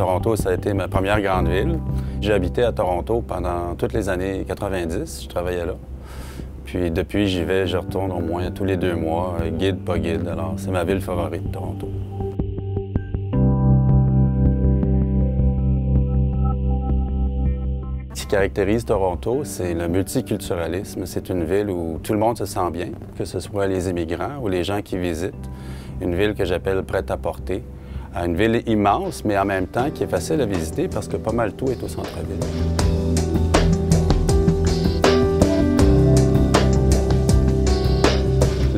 Toronto, ça a été ma première grande ville. J'ai habité à Toronto pendant toutes les années 90, je travaillais là. Puis depuis, j'y vais, je retourne au moins tous les 2 mois, guide, pas guide. Alors, c'est ma ville favorite, Toronto. Ce qui caractérise Toronto, c'est le multiculturalisme. C'est une ville où tout le monde se sent bien, que ce soit les immigrants ou les gens qui visitent. Une ville que j'appelle prête-à-porter. Une ville immense, mais en même temps qui est facile à visiter parce que pas mal tout est au centre-ville.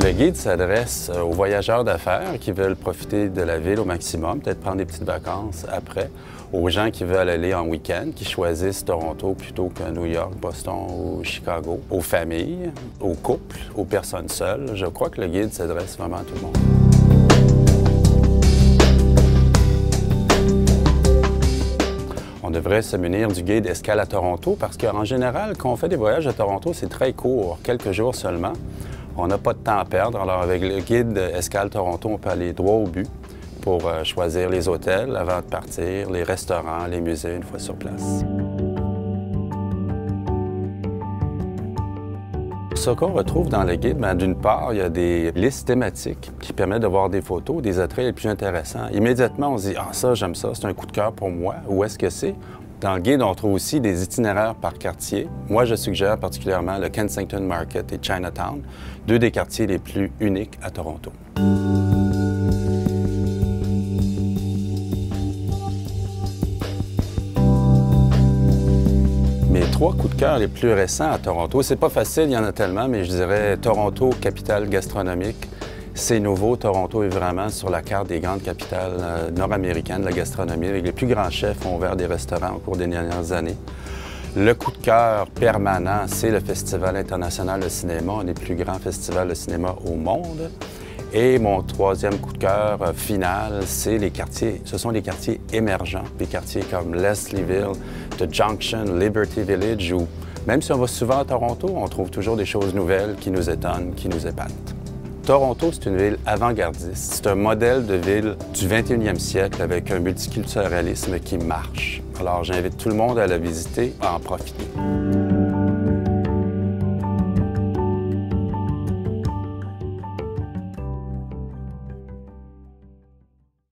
Le guide s'adresse aux voyageurs d'affaires qui veulent profiter de la ville au maximum, peut-être prendre des petites vacances après, aux gens qui veulent aller en week-end, qui choisissent Toronto plutôt que New York, Boston ou Chicago, aux familles, aux couples, aux personnes seules. Je crois que le guide s'adresse vraiment à tout le monde. On devrait se munir du guide Escale à Toronto parce qu'en général, quand on fait des voyages à Toronto, c'est très court, quelques jours seulement. On n'a pas de temps à perdre. Alors, avec le guide Escale Toronto, on peut aller droit au but pour choisir les hôtels avant de partir, les restaurants, les musées une fois sur place. Ce qu'on retrouve dans le guide, d'une part, il y a des listes thématiques qui permettent de voir des photos, des attraits les plus intéressants. Immédiatement, on se dit « Ah, ça, j'aime ça, c'est un coup de cœur pour moi. Où est-ce que c'est? » Dans le guide, on trouve aussi des itinéraires par quartier. Moi, je suggère particulièrement le Kensington Market et Chinatown, 2 des quartiers les plus uniques à Toronto. Mes 3 coups de cœur les plus récents à Toronto, c'est pas facile, il y en a tellement, mais je dirais Toronto, capitale gastronomique. C'est nouveau, Toronto est vraiment sur la carte des grandes capitales nord-américaines de la gastronomie, avec les plus grands chefs ont ouvert des restaurants au cours des dernières années. Le coup de cœur permanent, c'est le Festival international de cinéma, un des plus grands festivals de cinéma au monde. Et mon 3e coup de cœur final, c'est les quartiers. Ce sont les quartiers émergents, des quartiers comme Leslieville, The Junction, Liberty Village, où même si on va souvent à Toronto, on trouve toujours des choses nouvelles qui nous étonnent, qui nous épatent. Toronto, c'est une ville avant-gardiste. C'est un modèle de ville du 21e siècle avec un multiculturalisme qui marche. Alors, j'invite tout le monde à la visiter, à en profiter.